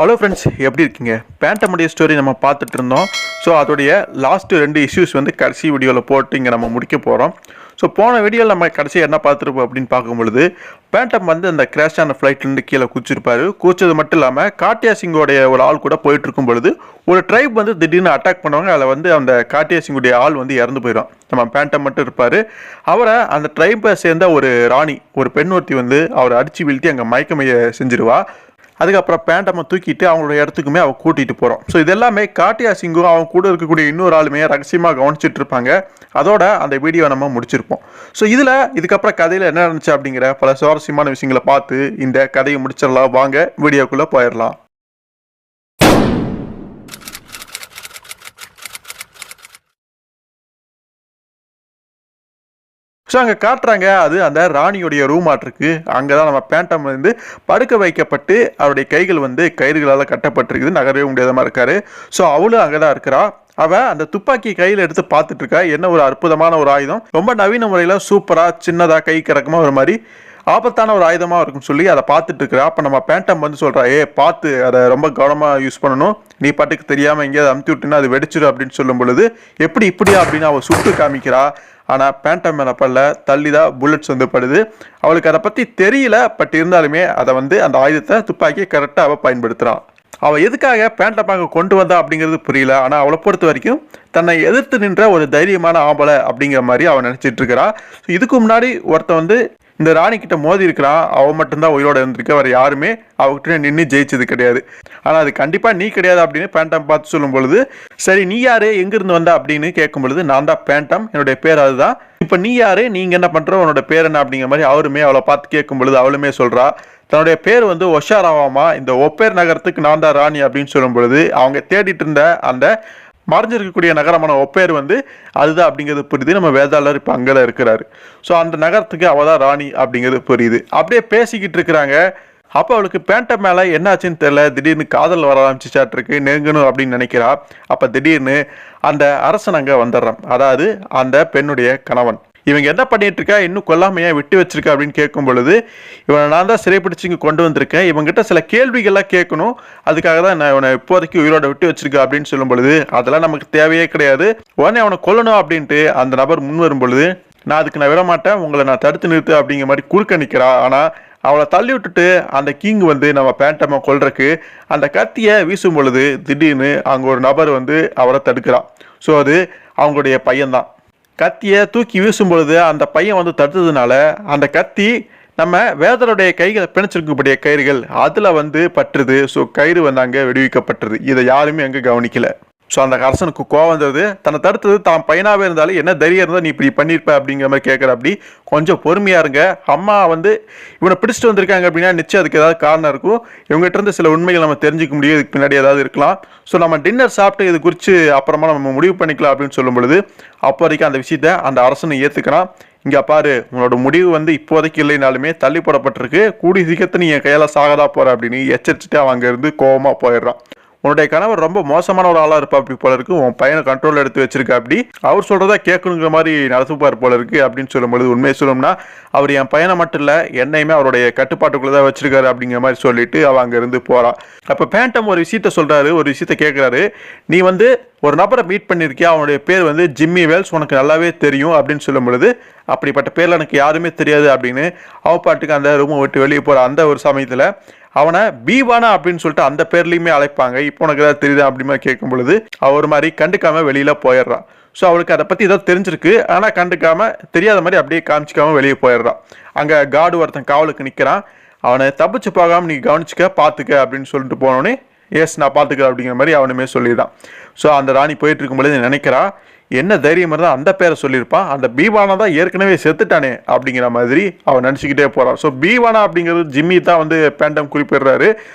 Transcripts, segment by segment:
Hello friends, எப்படி இருக்கீங்க? பேண்டமுடைய story நம்ம பார்த்துட்டு இருந்தோம். ஸோ அதோடைய லாஸ்ட்டு 2 இஷ்யூஸ் வந்து கடைசி வீடியோவில் போட்டு இங்கே நம்ம முடிக்க போகிறோம். ஸோ போன வீடியோவில் நம்ம கடைசியாக என்ன பார்த்துருப்போம் அப்படின்னு பார்க்கும்பொழுது, பேண்டம் வந்து அந்த கிராஷ் ஆன ஃப்ளைட்லேருந்து கீழே குதிச்சிருப்பாரு. குதிச்சது மட்டும் இல்லாமல் காட்டியா சிங்கோடைய ஒரு ஆள் கூட போயிட்டு இருக்கும் பொழுது ஒரு ட்ரைப் வந்து திடீர்னு அட்டாக் பண்ணுவாங்க. அதில் வந்து அந்த காட்டியா சிங்குடைய ஆள் வந்து இறந்து போயிடும். நம்ம பேண்டம் மட்டும் இருப்பார். அவரை அந்த ட்ரைப்பை சேர்ந்த ஒரு ராணி, ஒரு பெண் ஒருத்தி வந்து அவரை அடித்து வீழ்த்தி அங்கே மயக்கமைய செஞ்சிருவா. அதுக்கப்புறம் பேண்டமை தூக்கிட்டு அவங்களோட இடத்துக்குமே அவள் கூட்டிகிட்டு போகிறோம். ஸோ இதெல்லாமே காட்டியா சிங்கும் அவங்க கூட இருக்கக்கூடிய இன்னொரு ஆளுமே ரகசியமாக கவனிச்சிட்டு இருப்பாங்க. அதோட அந்த வீடியோ நம்ம முடிச்சிருப்போம். ஸோ இதுக்கப்புறம் கதையில் என்ன நடந்துச்சு அப்படிங்கிற பல சுவாரஸ்யமான விஷயங்களை பார்த்து இந்த கதையை முடிச்சிடலாம். வாங்க வீடியோக்குள்ளே போயிடலாம். ஸோ அங்கே காட்டுறாங்க, அது அந்த ராணியுடைய ரூம் ஆட்டிருக்கு. அங்கே தான் நம்ம பேண்டம் வந்து படுக்க வைக்கப்பட்டு அவருடைய கைகள் வந்து கயிறுகளால் கட்டப்பட்டிருக்குது. நகரவே முடியாதமாக இருக்காரு. ஸோ அவளும் அங்கே தான் இருக்கிறா. அவள் அந்த துப்பாக்கி கையில் எடுத்து பார்த்துட்டு இருக்கா. என்ன ஒரு அற்புதமான ஒரு ஆயுதம், ரொம்ப நவீன முறையில் சூப்பராக சின்னதாக கை கிடக்குமா ஒரு மாதிரி ஆபத்தான ஒரு ஆயுதமாக இருக்குன்னு சொல்லி அதை பார்த்துட்டு இருக்கிறா. அப்போ நம்ம பேண்டம் வந்து சொல்கிறா, பார்த்து அதை ரொம்ப கவனமாக யூஸ் பண்ணணும், நீ பாட்டுக்கு தெரியாமல் எங்கேயாவது அமுத்தி விட்டுனா அது வெடிச்சிடும் அப்படின்னு சொல்லும் பொழுது, எப்படி இப்படியா அப்படின்னு அவள் சுட்டு காமிக்கிறா. ஆனால் பேண்டம் மேலே பல்ல தள்ளி தான் புல்லட்ஸ் வந்து படுது. அவளுக்கு அதை பற்றி தெரியல. பட் இருந்தாலுமே அதை வந்து அந்த ஆயுதத்தை துப்பாக்கியை கரெக்டாக அவள் பயன்படுத்துகிறான். அவள் எதுக்காக பேண்டமாக கொண்டு வந்தா அப்படிங்கிறது புரியல. ஆனால் அவளை பொறுத்த வரைக்கும் தன்னை எதிர்த்து நின்ற ஒரு தைரியமான ஆம்பளை அப்படிங்கிற மாதிரி அவன் நினச்சிட்டு இருக்கிறா. ஸோ இதுக்கு முன்னாடி ஒருத்தன் வந்து இந்த ராணி கிட்ட மோதி இருக்கிறான். அவன் மட்டும்தான் உயிரோட இருந்திருக்க, வேறு யாருமே அவகிட்ட நின்று ஜெயிச்சது கிடையாது. ஆனால் அது கண்டிப்பாக நீ கிடையாது அப்படின்னு பேண்டம் பார்த்து சொல்லும் பொழுது, சரி நீ யாரு, எங்கிருந்து வந்தா அப்படின்னு கேட்கும் பொழுது, நான் தான் பேண்டம், என்னுடைய பேர் அதுதான். இப்போ நீ யாரு, நீங்க என்ன பண்ற, உன்னோட பேர் என்ன அப்படிங்கிற மாதிரி அவருமே அவளை பார்த்து கேட்கும் பொழுது அவளுமே சொல்றா தன்னுடைய பேர் வந்து ஒஷாராவாமா, இந்த ஒப்பேர் நகரத்துக்கு நான் தான் ராணி அப்படின்னு சொல்லும் பொழுது, அவங்க தேடிட்டு இருந்த அந்த மறைஞ்சிருக்கக்கூடிய நகரமான ஒப்பேர் வந்து அதுதான் அப்படிங்கிறது புரியுது. நம்ம வேதாளர் இப்போ அங்கே தான் இருக்கிறாரு. ஸோ அந்த நகரத்துக்கு அவள் தான் ராணி அப்படிங்கிறது புரியுது. அப்படியே பேசிக்கிட்டு இருக்கிறாங்க. அப்போ அவளுக்கு பேண்டம் மேலே என்னாச்சுன்னு தெரியல, திடீர்னு காதல் வர ஆரம்பிச்சுச்சாட்டிருக்கு, நெருங்கணும் அப்படின்னு நினைக்கிறா. அப்போ திடீர்னு அந்த அரசன் அங்கே வந்துடுறான், அதாவது அந்த பெண்ணுடைய கணவன். இவங்க என்ன பண்ணிட்டு இருக்கா, இன்னும் கொல்லாமையா விட்டு வச்சிருக்கா அப்படின்னு கேட்கும் பொழுது, இவனை நான் தான் சிறைப்பிடிச்சு இங்கே கொண்டு வந்திருக்கேன், இவங்ககிட்ட சில கேள்விகள்லாம் கேட்கணும், அதுக்காக தான் நான் இவனை இப்போதைக்கு உயிரோட விட்டு வச்சிருக்கேன் அப்படின்னு சொல்லும் பொழுது, அதெல்லாம் நமக்கு தேவையே கிடையாது, உடனே அவனை கொல்லணும் அப்படின்ட்டு அந்த நபர் முன் வரும் பொழுது, நான் அதுக்கு நான் விட மாட்டேன், உங்களை நான் தடுத்து நிறுத்து அப்படிங்கிற மாதிரி குறுக்க நிற்கிறா. ஆனால் அவளை தள்ளி விட்டுட்டு அந்த கிங் வந்து நம்ம பேண்டமை கொல்றதுக்கு அந்த கத்தியை வீசும் பொழுது திடீர்னு அங்கே ஒரு நபர் வந்து அவரை தடுக்கிறான். ஸோ அது அவங்களுடைய பையன்தான். கத்தியை தூக்கி வீசும் பொழுது அந்த பையன் வந்து தடுத்ததுனால அந்த கத்தி நம்ம வேதருடைய கைகளை பிணைச்சிருக்கக்கூடிய கயிறுகள் அதில் வந்து பற்றுது. ஸோ கயிறு வந்து அங்கே விடுவிக்கப்பட்டுருது. இதை யாருமே அங்கே கவனிக்கல. ஸோ அந்த அரசனுக்கு கோவம் வந்தது. தன்னை தடுத்தது தான் பையனாகவே இருந்தாலும் என்ன தைரியம் இருந்தால் நீ இப்படி பண்ணியிருப்ப அப்படிங்கிற மாதிரி கேட்குற. அப்படி கொஞ்சம் பொறுமையாக இருங்க, அம்மா வந்து இவனை பிடிச்சிட்டு வந்திருக்காங்க அப்படின்னா நிச்சயம் அதுக்கு ஏதாவது காரணம் இருக்கும். இவங்ககிட்ட இருந்து சில உண்மைகள் நம்ம தெரிஞ்சிக்க முடியும், இதுக்கு பின்னாடி ஏதாவது இருக்கலாம். ஸோ நம்ம டின்னர் சாப்பிட்டு இது குறித்து அப்புறமா நம்ம முடிவு பண்ணிக்கலாம் அப்படின்னு சொல்லும் பொழுது, அப்போ வரைக்கும் அந்த விஷயத்தை அந்த அரசனை ஏற்றுக்கிறான். இங்கே பாரு, உன்னோட முடிவு வந்து இப்போதைக்கு இல்லைனாலுமே தள்ளி போடப்பட்டிருக்கு, கூடி சீக்கிரத்தை நீ என் கையால் சாகதா போகிற அப்படின்னு எச்சரிச்சுட்டு அவன் அங்கேருந்து கோவமாக போயிடுறான். உன்னுடைய கணவர் ரொம்ப மோசமான ஒரு ஆளாக இருப்பா அப்படி போல இருக்கு, உன் பையனை கண்ட்ரோல் எடுத்து வச்சிருக்கா, அப்படி அவர் சொல்கிறதா கேட்கணுங்கிற மாதிரி நடத்துப்பார் போல இருக்கு அப்படின்னு சொல்லும்பொழுது, உண்மையை சொல்லணும்னா அவர் என் பையனை மட்டும் இல்லை என்னையுமே அவருடைய கட்டுப்பாட்டுக்குள்ளே தான் வச்சிருக்காரு அப்படிங்கிற மாதிரி சொல்லிட்டு அவள் அங்கேருந்து போகிறான். அப்போ பேண்டம் ஒரு விஷயத்த சொல்கிறாரு, ஒரு விஷயத்த கேட்குறாரு, நீ வந்து ஒரு நபரை மீட் பண்ணியிருக்கியா, அவனுடைய பேர் வந்து ஜிம்மி வேல்ஸ், உனக்கு நல்லாவே தெரியும் அப்படின்னு சொல்லும் பொழுது, அப்படிப்பட்ட பேரில் எனக்கு யாருமே தெரியாது அப்படின்னு அவப்பாட்டுக்கு அந்த ரூமை விட்டு வெளியே போகிற அந்த ஒரு சமயத்தில் அவனை பீவானா அப்படின்னு சொல்லிட்டு அந்த பேர்லையுமே அழைப்பாங்க. இப்போ உனக்கு ஏதாவது தெரியுதா அப்படிமா கேட்கும் பொழுது அவ ஒரு மாதிரி கண்டுக்காம வெளியில் போயிடுறான். ஸோ அவளுக்கு அதை பற்றி ஏதோ தெரிஞ்சிருக்கு, ஆனால் கண்டுக்காம தெரியாத மாதிரி அப்படியே காமிச்சிக்காம வெளியே போயிடுறான். அங்கே காடு ஒருத்தன் காவலுக்கு நிற்கிறான். அவனை தப்பிச்சு போகாமல் நீ கவனிச்சுக்க பார்த்துக்க அப்படின்னு சொல்லிட்டு போனோடனே, எஸ் நான் பார்த்துக்க அப்படிங்கிற மாதிரி அவனுமே சொல்லிடுறான். ஸோ அந்த ராணி போயிட்டு இருக்கும்பொழுது நினைக்கிறா, என்ன தைரியம் இருந்தால் அந்த பேரை சொல்லியிருப்பான், அந்த பீவானா தான் ஏற்கனவே செத்துட்டானே அப்படிங்கிற மாதிரி அவன் நினச்சிக்கிட்டே போகிறான். ஸோ பீவானா அப்படிங்கிறது ஜிம்மி தான் வந்து பேண்டம் குறிப்பிடுறாரு.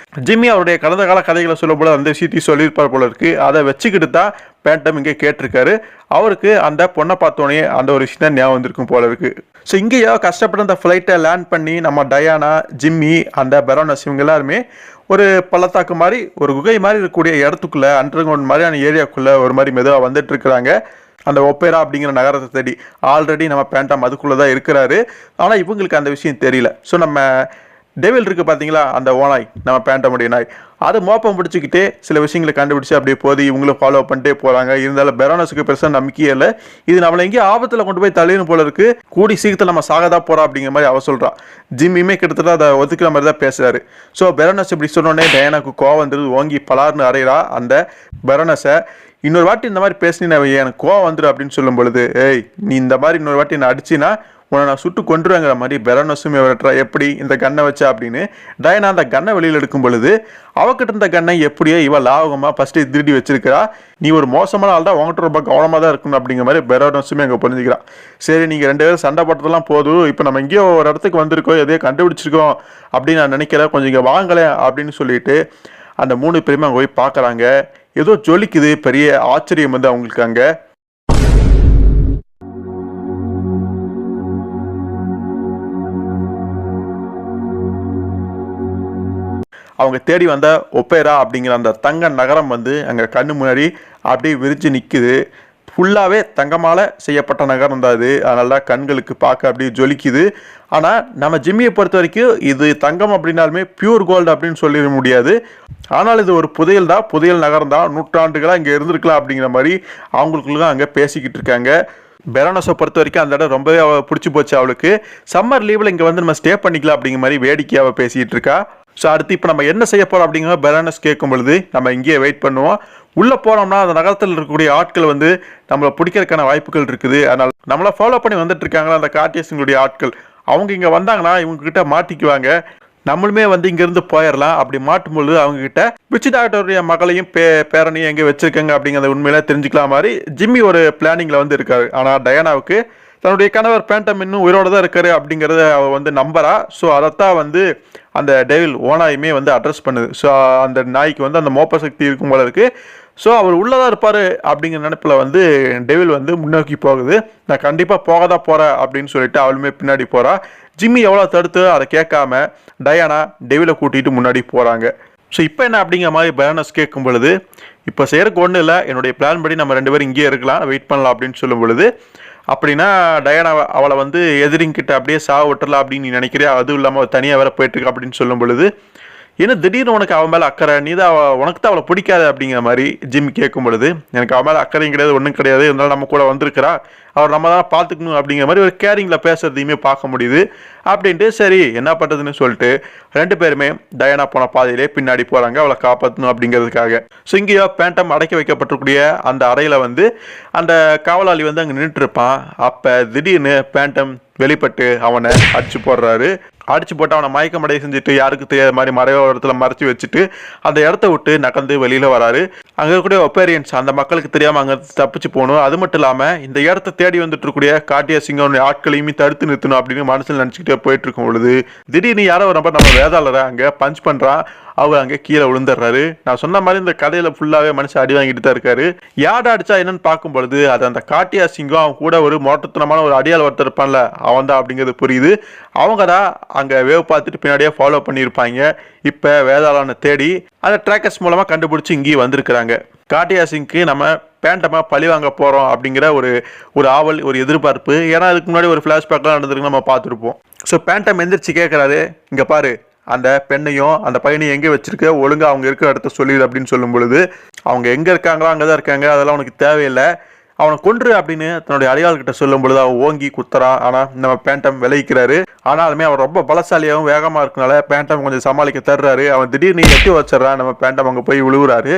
ஜிம்மி அவருடைய கடந்த கால கதைகளை சொல்லும் போல அந்த விஷயத்தையும் சொல்லியிருப்பார் போல இருக்கு. அதை வச்சுக்கிட்டு தான் பேண்டம் இங்கே கேட்டிருக்காரு. அவருக்கு அந்த பொண்ணை பார்த்தோன்னே அந்த ஒரு விஷயம் தான் ஞாபகம் வந்திருக்கும் போல இருக்கு. ஸோ இங்கேயோ கஷ்டப்பட்டு அந்த ஃப்ளைட்டை லேண்ட் பண்ணி நம்ம டயானா, ஜிம்மி, அந்த பெரோனஸ் இவங்க எல்லாருமே ஒரு பள்ளத்தாக்கு மாதிரி ஒரு குகை மாதிரி இருக்கக்கூடிய இடத்துக்குள்ளே அண்டர் கிரவுண்ட் மாதிரியான ஏரியாவுக்குள்ளே ஒரு மாதிரி மெதுவாக வந்துட்டு இருக்கிறாங்க. அந்த ஒப்பேரா அப்படிங்கிற நகரத்தை தேடி ஆல்ரெடி நம்ம பேண்டம் அதுக்குள்ளே தான் இருக்கிறாரு. ஆனால் இவங்களுக்கு அந்த விஷயம் தெரியல. ஸோ நம்ம டெவில் இருக்கு பார்த்தீங்களா, அந்த ஓனாய், நம்ம பேண்டமுடைய நாய், அது மோப்பம் பிடிச்சிக்கிட்டே சில விஷயங்களை கண்டுபிடிச்சு அப்படியே போது இவங்களும் ஃபாலோ பண்ணிட்டே போகிறாங்க. இருந்தாலும் பெரோனஸுக்கு பெருசாக நம்பிக்கையே இல்லை. இது நம்மளை எங்கேயும் ஆபத்தில் கொண்டு போய் தள்ளிடும் போல இருக்கு, கூடி சீக்கிரத்தில் நம்ம சாகதா போகிறோம் அப்படிங்கிற மாதிரி அவ சொல்கிறான். ஜிம்மியுமே கிட்டத்தட்ட அதை ஒத்துக்கிற மாதிரி தான் பேசுகிறாரு. ஸோ பெரோனஸ் இப்படி சொன்னோடனே டயானாக்கு கோவம் வந்துடுது, ஓங்கி பலார்னு அறையிறா அந்த பெரோனஸை. இன்னொரு வாட்டி இந்த மாதிரி பேசினீங்க எனக்கு கோவம் வந்துடும் அப்படின்னு சொல்லும் பொழுது, ஏய் நீ இந்த மாதிரி இன்னொரு வாட்டி நான் அடிச்சின்னா உன்னை நான் சுட்டு கொண்டுருவேங்கிற மாதிரி பெரோனஸுமே விரட்டுறா. எப்படி இந்த கன்னை வச்சா அப்படின்னு. டயனா அந்த கன்னை வெளியில் எடுக்கும் பொழுது அவகிட்ட இருந்த கன்னை எப்படியோ இவள் லாவகமாக ஃபஸ்ட்டு திருடி வச்சிருக்கிறா. நீ ஒரு மோசமான ஆள் தான், உங்கள்கிட்ட ரொம்ப கவனமாக தான் இருக்கணும் அப்படிங்கிற மாதிரி பெரோனஸுமே அங்கே புரிஞ்சுக்கிறான். சரி நீங்கள் 2 பேரும் சண்டை போட்டதெல்லாம் போதும், இப்போ நம்ம எங்கேயோ ஒரு இடத்துக்கு வந்திருக்கோம், எதையோ கண்டுபிடிச்சிருக்கோம் அப்படின்னு நான் நினைக்கிறேன், கொஞ்சம் இங்கே வாங்கலை அப்படின்னு சொல்லிட்டு அந்த 3 பேருமே அங்கே போய் பார்க்குறாங்க. ஏதோ ஜொலிக்குது, பெரிய ஆச்சரியம் வந்து அவங்களுக்கு அங்கே. அவங்க தேடி வந்த ஒப்பேரா அப்படிங்கிற அந்த தங்க நகரம் வந்து அங்கே கண்ணு முன்னாடி அப்படியே விரிச்சு நிற்குது. ஃபுல்லாகவே தங்கமால் செய்யப்பட்ட நகரம் தான் அது. அதனால தான் கண்களுக்கு பார்க்க அப்படியே ஜொலிக்குது. ஆனால் நம்ம ஜிம்மியை பொறுத்த வரைக்கும் இது தங்கம் அப்படின்னாலுமே பியூர் கோல்டு அப்படின்னு சொல்லிட முடியாது. ஆனால் இது ஒரு புதையல் தான், புதையல் நகரம் தான், நூற்றாண்டுகளாக இங்கே இருந்திருக்கலாம் அப்படிங்கிற மாதிரி அவங்களுக்குள்ள அங்கே பேசிக்கிட்டு இருக்காங்க. பெரோனஸை பொறுத்த வரைக்கும் அந்த இடம் ரொம்பவே பிடிச்சி போச்சு அவளுக்கு. சம்மர் லீவில் இங்கே வந்து நம்ம ஸ்டே பண்ணிக்கலாம் அப்படிங்கிற மாதிரி வேடிக்கையாக பேசிகிட்டு இருக்கா. ஸோ அடுத்து இப்போ நம்ம என்ன செய்ய போகிறோம் அப்படிங்கிற பெரோனஸ் கேட்கும் பொழுது நம்ம இங்கேயே வெயிட் பண்ணுவோம். உள்ளே போனோம்னா அந்த நகரத்தில் இருக்கக்கூடிய ஆட்கள் வந்து நம்மளை பிடிக்கிறதுக்கான வாய்ப்புகள் இருக்குது. அதனால் நம்மளை ஃபாலோ பண்ணி வந்துட்டு இருக்காங்களா அந்த கார்டியஸுங்களுடைய ஆட்கள், அவங்க இங்கே வந்தாங்கன்னா இவங்ககிட்ட மாட்டிக்குவாங்க. நம்மளுமே வந்து இங்கேருந்து போயிடலாம். அப்படி மாட்டும்பொழுது அவங்ககிட்ட விச்சி டாக்டருடைய மகளையும் பேரனையும் எங்கே வச்சிருக்காங்க அப்படிங்கிறத உண்மையில தெரிஞ்சுக்கலாம் மாதிரி ஜிம்மி ஒரு பிளானிங்கில் வந்து இருக்காரு. ஆனால் டயானாவுக்கு தன்னுடைய கணவர் பேண்டம் இன்னும் உயிரோடு தான் இருக்காரு அப்படிங்கிறத அவள் வந்து நம்புறா. ஸோ அதைத்தான் வந்து அந்த டெவில் ஓனாயுமே வந்து அட்ரஸ் பண்ணுது. ஸோ அந்த நாய்க்கு வந்து அந்த மோப்ப சக்தி இருக்கும் போல இருக்குது. ஸோ அவர் உள்ளதாக இருப்பார் அப்படிங்கிற நினைப்பில் வந்து டெவில் வந்து முன்னோக்கி போகுது. நான் கண்டிப்பாக போக தான் போகிறேன் அப்படின்னு சொல்லிட்டு அவளுமே பின்னாடி போகிறா. ஜிம்மி எவ்வளோ தடுத்து அதை கேட்காம டயானா டெவிலை கூட்டிகிட்டு முன்னாடி போகிறாங்க. ஸோ இப்போ என்ன அப்படிங்கிற மாதிரி பெரோனஸ் கேட்கும் பொழுது, இப்போ செய்கிறக்கு ஒன்றும் இல்லை, என்னுடைய பிளான் படி நம்ம 2 பேரும் இங்கேயே இருக்கலாம், வெயிட் பண்ணலாம் அப்படின்னு சொல்லும் பொழுது, அப்படின்னா டயானா அவளை வந்து எதிரிங்கிட்ட அப்படியே சாவ விட்டுறலாம் அப்படின்னு நீ நினைக்கிறியா, அதுவும் இல்லாமல் தனியாக வேற போயிட்டுருக்கு அப்படின்னு சொல்லும் பொழுது, ஏன்னா திடீர்னு உனக்கு அவன் மேலே அக்கறை, நீ தான் உனக்கு தான் அவளை பிடிக்காது அப்படிங்கிற மாதிரி ஜிம்மி கேட்கும் பொழுது, எனக்கு அவன் மேலே அக்கறையும் கிடையாது, ஒன்றும் கிடையாது, இருந்தாலும் நம்ம கூட வந்திருக்கிறா, அவர் நம்ம தான் பார்த்துக்கணும் அப்படிங்கிற மாதிரி ஒரு கேரிங்கில் பேசுறதையுமே பார்க்க முடியுது. அப்படின்ட்டு சரி என்ன பண்ணுறதுன்னு சொல்லிட்டு 2 பேருமே டயானா போன பாதையிலே பின்னாடி போகிறாங்க அவளை காப்பாற்றணும் அப்படிங்கிறதுக்காக. ஸோ இங்கேயோ பேண்டம் அடைக்க வைக்கப்பட்டிருக்கூடிய அந்த அறையில் வந்து அந்த காவலாளி வந்து அங்கே நின்றுட்டு இருப்பான். அப்போ திடீர்னு பேண்டம் வெளிப்பட்டு அவனை அடிச்சு போடுறாரு. அடிச்சு போட்டு அவனை மயக்கமடைய செஞ்சுட்டு யாருக்கு தெரியாத மாதிரி மறைவ இடத்துல மறைச்சி வச்சுட்டு அந்த இடத்த விட்டு நகர்ந்து வெளியில் வராரு. அங்கே இருக்கக்கூடிய ஒப்பேரியன்ஸ் அந்த மக்களுக்கு தெரியாமல் அங்கே தப்பிச்சு போகணும். அது மட்டும் இல்லாமல் இந்த இடத்த தேடி வந்துட்டு இருக்கக்கூடிய கார்டியஸுங்க ஆட்களையுமே தடுத்து நிறுத்தணும் அப்படின்னு மனசில் நினச்சிக்கிட்டே போயிட்டு இருக்கும் பொழுது திடீர்னு யாரோ ரொம்ப நம்ம வேதாளரை அங்கே பஞ்ச் பண்ணுறான். அவர் அங்கே கீழே விழுந்துடுறாரு. நான் சொன்ன மாதிரி இந்த கதையில் ஃபுல்லாகவே மனுஷன் அடி வாங்கிட்டு தான் இருக்காரு. யார்டா அடிச்சா என்னன்னு பார்க்கும் பொழுது அது அந்த கார்டியஸுங்கும் அவன் கூட ஒரு மோட்டத்தனமான ஒரு அடியால் ஒருத்தர் இருப்பான்ல அவன் தான் அப்படிங்கிறது புரியுது. அவங்க தான் அங்கே வேவ் பார்த்துட்டு பின்னாடியே ஃபாலோ பண்ணியிருப்பாங்க. இப்போ வேதாளனை தேடி அந்த ட்ராக்கர்ஸ் மூலமாக கண்டுபிடிச்சி இங்கேயும் வந்திருக்கிறாங்க. கார்டியஸுக்கு நம்ம பேண்டமாக பழி வாங்க போகிறோம் அப்படிங்கிற ஒரு ஆவல், ஒரு எதிர்பார்ப்பு. ஏன்னா அதுக்கு முன்னாடி ஒரு ஃப்ளாஷ்பேக்லாம் நடந்திருக்கு நம்ம பார்த்துருப்போம். ஸோ பேண்டம் எந்திரிச்சு கேட்குறாரு, இங்கே பாரு அந்த பெண்ணையும் அந்த பையனையும் எங்கே வச்சிருக்க, ஒழுங்காக அவங்க இருக்கிற இடத்த சொல்லிடு அப்படின்னு சொல்லும் பொழுது, அவங்க எங்கே இருக்காங்களோ அங்கே தான் இருக்காங்க, அதெல்லாம் உனக்கு தேவையில்லை, அவனை கொன்று அப்படின்னு தன்னுடைய அடியாள்கிட்ட சொல்லும் பொழுது அவன் ஓங்கி குத்துறான். ஆனால் நம்ம பேண்டம் விளைவிக்கிறாரு. ஆனாலுமே அவன் ரொம்ப பலசாலியாகவும் வேகமாக இருக்கனால பேண்டம் கொஞ்சம் சமாளிக்க தர்றாரு. அவன் திடீர்னு எட்டி வச்சிடறான். நம்ம பேண்டம் அங்கே போய் விழுவுறாரு.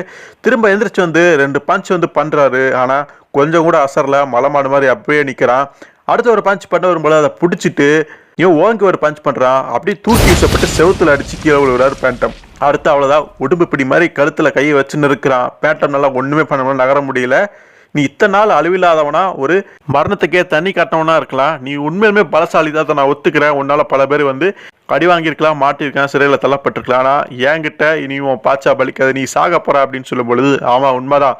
திரும்ப எந்திரிச்சு வந்து 2 பஞ்ச் வந்து பண்ணுறாரு. ஆனால் கொஞ்சம் கூட அசரல, மலமாடு மாதிரி அப்படியே நிற்கிறான். அடுத்த ஒரு பஞ்ச் பண்ண வரும்போது அதை பிடிச்சிட்டு இவன் ஓங்கி ஒரு பஞ்ச் பண்ணுறான். அப்படியே தூக்கி வீசப்பட்டு செவுத்துல அடிச்சு கீழே விழுவுறாரு பேண்டம். அடுத்து அவ்வளோதான், உடும்பு பிடி மாதிரி கழுத்தில் கையை வச்சுன்னு இருக்கிறான். பேண்டம் நல்லா ஒன்றுமே பண்ண முடியல, நகர முடியல. நீ இத்தனை நாள் அழிவில்லாதவனா, ஒரு மரணத்துக்கே தண்ணி காட்டினவனா இருக்கலாம், நீ உண்மையிலுமே பலசாலி தான், நான் ஒத்துக்கிறேன். உன்னால பல பேர் வந்து அடி வாங்கியிருக்கலாம், மாட்டிருக்கலாம், சிறையில் தள்ளப்பட்டிருக்கலாம். ஆனால் என்கிட்ட இனி உன் பாச்சா பலிக்காது, நீ சாக போற அப்படின்னு சொல்லும் பொழுது ஆமாம் உண்மைதான்,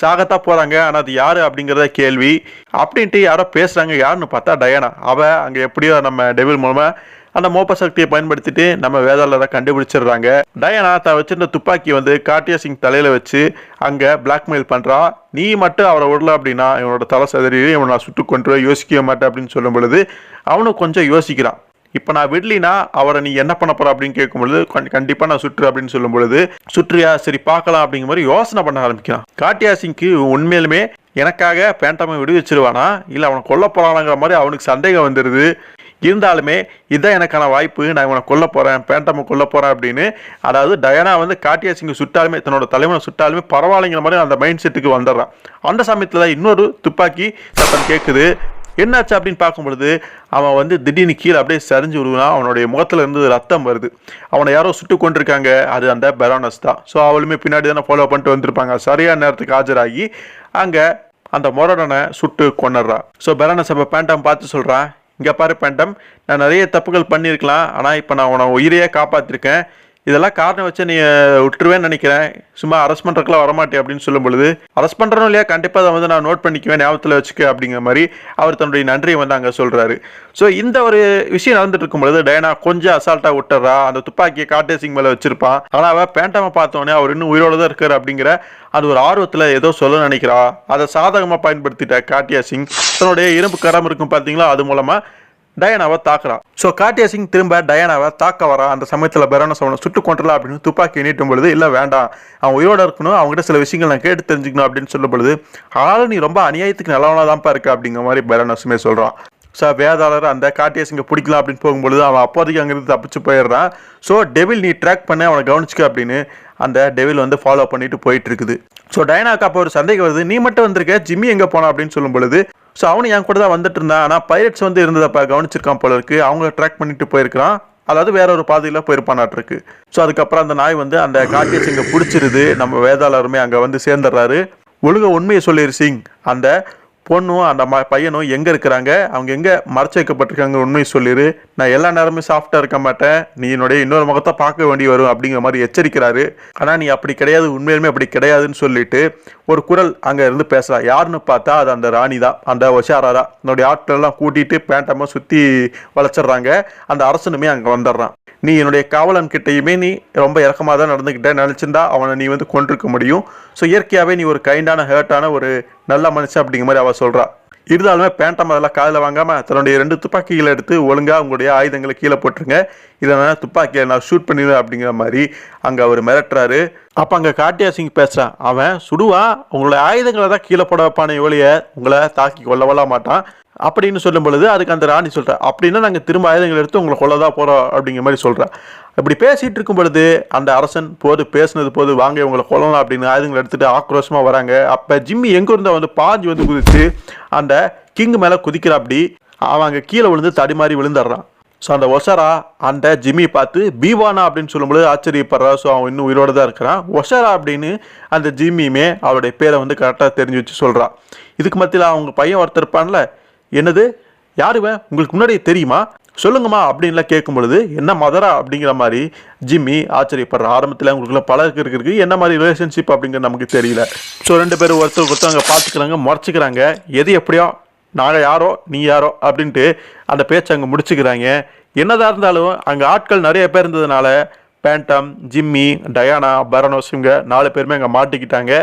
சாகத்தான் போகிறாங்க. ஆனால் அது யார் அப்படிங்கிறத கேள்வி அப்படின்ட்டு யாரோ பேசுகிறாங்க. யாருன்னு பார்த்தா டயானா. அவள் அங்கே எப்படியோ நம்ம டெவில் மூலமாக அந்த மோப்ப சக்தியை பயன்படுத்திட்டு நம்ம வேதாளரை கண்டுபிடிச்சிடுறாங்க. டயானா தான் வச்சிருந்த துப்பாக்கி வந்து கார்டியஸிங் தலையில் வச்சு அங்கே பிளாக்மெயில் பண்ணுறான். நீ மட்டும் அவரை விடல அப்படின்னா இவனோட தலை சதறி இவனை நான் சுட்டு கொண்டு யோசிக்கவே மாட்டேன் அப்படின்னு சொல்லும் பொழுது அவனும் கொஞ்சம் யோசிக்கிறான். இப்போ நான் விடலினா அவரை நீ என்ன பண்ண போற அப்படின்னு கேட்கும்பொழுது கண்டிப்பாக நான் சுற்று அப்படின்னு சொல்லும் பொழுது சுற்றியா சரி பார்க்கலாம் அப்படிங்கிற மாதிரி யோசனை பண்ண ஆரம்பிக்கிறான். காட்டியா சிங்க்கு உண்மையிலுமே எனக்காக பேண்டாமை விடுவிச்சிருவானா இல்லை அவனை கொல்ல போறானாங்கிற மாதிரி அவனுக்கு சந்தேகம் வந்துடுது. இருந்தாலுமே இதான் எனக்கான வாய்ப்பு, நான் இவனை கொல்ல போகிறேன், பேண்டாமை கொல்ல போகிறேன் அப்படின்னு. அதாவது டயானா வந்து காட்டியா சிங்கை சுட்டாலுமே தன்னோட தலைவனை சுட்டாலுமே பரவாயில்லைங்கிற மாதிரி அந்த மைண்ட் செட்டுக்கு வந்துடுறான். அந்த சமயத்தில் தான் இன்னொரு துப்பாக்கி சத்தம் கேட்குது. என்னாச்சு அப்படின்னு பார்க்கும்பொழுது அவன் வந்து திடீர்னு கீழே அப்படியே சரிஞ்சு விடுவான். அவனுடைய முகத்தில் இருந்து ரத்தம் வருது. அவனை யாரோ சுட்டு கொண்டிருக்காங்க, அது அந்த பெரோனஸ் தான். ஸோ அவளுமே பின்னாடி தானே ஃபாலோ பண்ணிட்டு வந்திருப்பாங்க. சரியான நேரத்துக்கு ஆஜராகி அங்கே அந்த மொரடனை சுட்டு கொண்டுடுறா. ஸோ பெரோனஸ் அப்போ பேண்டம் பார்த்து சொல்கிறான், இங்கே பாரு பேண்டம், நான் நிறைய தப்புகள் பண்ணியிருக்கலாம், ஆனால் இப்போ நான் உன உயிரையே காப்பாற்றிருக்கேன். இதெல்லாம் காரணம் வச்சு நீ விட்டுருவேன்னு நினைக்கிறேன், சும்மா அரெஸ்ட் பண்ணுறதுக்குலாம் வரமாட்டேன் அப்படின்னு சொல்லும் பொழுது அரெஸ்ட் பண்ணுறனும் இல்லையா, கண்டிப்பாக அதை வந்து நான் நோட் பண்ணிக்குவேன், ஞாபகத்தில் வச்சுக்க அப்படிங்கிற மாதிரி அவர் தன்னுடைய நன்றியை வந்து அங்கே சொல்கிறாரு. ஸோ இந்த ஒரு விஷயம் நடந்துட்டு இருக்கும் பொழுது டயானா கொஞ்சம் அசால்ட்டாக விட்டுறா. அந்த துப்பாக்கியை காட்டியா சிங் மேலே வச்சிருப்பான். ஆனால் அவள் பேண்டாமை பார்த்தோன்னே அவர் இன்னும் உயிரோடு தான் இருக்கார் அப்படிங்கிற அது ஒரு ஆர்வத்தில் ஏதோ சொல்ல நினைக்கிறா. அதை சாதகமாக பயன்படுத்திட்ட காட்டியா சிங் தன்னுடைய இரும்பு கரம் இருக்கும் பார்த்தீங்களா, அது மூலமாக டயானாவை தாக்குறான். ஸோ காட்டியா சிங் திரும்ப டயானாவை தாக்க வரான். அந்த சமயத்தில் பெரோனஸ் அவனை சுட்டு கொண்டலாம் அப்படின்னு துப்பாக்கி நீட்டும் பொழுது இல்லை வேண்டாம், அவன் உயிரோடு இருக்கணும், அவங்ககிட்ட சில விஷயங்கள் நான் கேட்டு தெரிஞ்சுக்கணும் அப்படின்னு சொல்லும் பொழுது ஆனாலும் நீ ரொம்ப அநியாயத்துக்கு நல்லவனாக தான்ப்பா இருக்க அப்படிங்கிற மாதிரி பெரோனஸுமே சொல்கிறான். ஸோ வேதாளர் அந்த காட்டியா சிங்கை பிடிக்கலாம் அப்படின்னு போகும்பொழுது அவன் அப்போதைக்கு அங்கேருந்து தப்பிச்சு போயிடுறான். ஸோ டெவில் நீ ட்ராக் பண்ண அவனை கவனிச்சுக்க அப்படின்னு அந்த டெவில் வந்து ஃபாலோ பண்ணிட்டு போயிட்டு இருக்குது. ஸோ டயானாக்கு அப்போ ஒரு சந்தேகம் வருது, நீ மட்டும் வந்திருக்க, ஜிம்மி எங்கே போனா அப்படின்னு சொல்லும் பொழுது ஸோ அவனு என் கூட தான் வந்துட்டு இருந்தான், ஆனால் பைரட்ஸ் வந்து இருந்ததப்பா கவனிச்சிருக்கான் போல இருக்கு, அவங்கள ட்ராக் பண்ணிட்டு போயிருக்கிறான், அதாவது வேற ஒரு பாதையில் போயிருப்பானாட்டிருக்கு. ஸோ அதுக்கப்புறம் அந்த நாய் வந்து அந்த காட்டியா சிங்கை பிடிச்சிருது. நம்ம வேதாளருமே அங்கே வந்து சேர்ந்துடுறாரு. ஒழுங்க உண்மையை சொல்லிரு சிங், அந்த பொண்ணும் அந்த பையனும் எங்கே இருக்கிறாங்க, அவங்க எங்கே மறைச்சு வைக்கப்பட்டிருக்காங்க, உண்மையை சொல்லிடு, நான் எல்லா நேரமும் சாஃப்டாக இருக்க மாட்டேன், நீ என்னுடைய இன்னொரு முகத்தை பார்க்க வேண்டி வரும் அப்படிங்கிற மாதிரி எச்சரிக்கிறாரு. ஆனால் நீ அப்படி கிடையாது, உண்மையிலுமே அப்படி கிடையாதுன்னு சொல்லிட்டு ஒரு குரல் அங்கே இருந்து பேசுகிறா. யாருன்னு பார்த்தா அது அந்த ராணி தான், அந்த ஒஷாரா தான். என்னுடைய ஆட்களெல்லாம் கூட்டிகிட்டு பேண்டாமல் சுற்றி வளைச்சிட்றாங்க. அந்த அரசனுமே அங்கே வந்துடுறான். நீ என்னுடைய காவலன் கிட்டையுமே நீ ரொம்ப இறக்கமாக தான் நடந்துக்கிட்ட, நினச்சிருந்தா அவனை நீ வந்து கொண்டிருக்க முடியும். ஸோ இயற்கையாகவே நீ ஒரு கைண்டான ஹேர்ட்டான ஒரு நல்ல மனுஷன் அப்படிங்கிற மாதிரி அவள் சொல்கிறா. இருந்தாலுமே பேண்டம் அதெல்லாம் காதில் வாங்காமல் தன்னுடைய 2 துப்பாக்கிகளை எடுத்து ஒழுங்காக உங்களுடைய ஆயுதங்களை கீழே போட்டுருங்க, இதை நான் துப்பாக்கியை நான் ஷூட் பண்ணிடுவேன் அப்படிங்கிற மாதிரி அங்கே அவர் மிரட்டுறாரு. அப்போ அங்கே காட்டியா சிங் பேசுகிறான், அவன் சுடுவான், உங்களுடைய ஆயுதங்களை தான் கீழே போட வைப்பான ஒழிய உங்களை தாக்கி கொல்லவல்ல மாட்டான் அப்படின்னு சொல்லும் பொழுது அதுக்கு அந்த ராணி சொல்கிறா, அப்படின்னா நாங்கள் திரும்ப ஆயுதங்கள் எடுத்து உங்களை கொல்லதான் போகிறோம் அப்படிங்கிற மாதிரி சொல்கிறா. இப்படி பேசிகிட்டு இருக்கும் பொழுது அந்த அரசன் பேசுனது போது வாங்க உங்களை கொல்லலாம் அப்படின்னு ஆயுதங்களை எடுத்துகிட்டு ஆக்ரோஷமாக வராங்க. அப்போ ஜிம்மி எங்கே இருந்தால் வந்து பாஞ்சு வந்து குதிச்சு அந்த கிங் மேலே குதிக்கிறா. அப்படி அவன் அங்கே கீழே விழுந்து தடிமாறி விழுந்துடுறான். ஸோ அந்த ஒஷரா அந்த ஜிம்மி பார்த்து பீவானா அப்படின்னு சொல்லும்போது ஆச்சரியப்படுறா. ஸோ அவன் இன்னும் உயிரோடு தான் இருக்கிறான். ஒஷரா அப்படின்னு அந்த ஜிம்மியுமே அவருடைய பேரை வந்து கரெக்டாக தெரிஞ்சு வச்சு சொல்கிறான். இதுக்கு மத்தியில் அவங்க பையன் ஒருத்தர் இருப்பான்ல, என்னது யாருவன் உங்களுக்கு முன்னாடியே தெரியுமா சொல்லுங்கம்மா அப்படின்லாம் கேட்கும் பொழுது என்ன மதரா அப்படிங்கிற மாதிரி ஜிம்மி ஆச்சரியப்படுற. ஆரம்பத்தில் அவங்களுக்குள்ள பழருக்கு இருக்கு, என்ன மாதிரி ரிலேஷன்ஷிப் அப்படிங்கிறது நமக்கு தெரியல. ஸோ 2 பேரும் ஒருத்தர் அங்கே பார்த்துக்கிறாங்க, முறைச்சிக்கிறாங்க. எது எப்படியோ நாங்கள் யாரோ நீ யாரோ அப்படின்ட்டு அந்த பேச்சை அங்கே முடிச்சுக்கிறாங்க. என்னதான் இருந்தாலும் அங்கே ஆட்கள் நிறைய பேர் இருந்ததுனால பேண்டம், ஜிம்மி, டயானா, பெரோனஸ் இவங்க 4 பேருமே அங்கே மாட்டிக்கிட்டாங்க.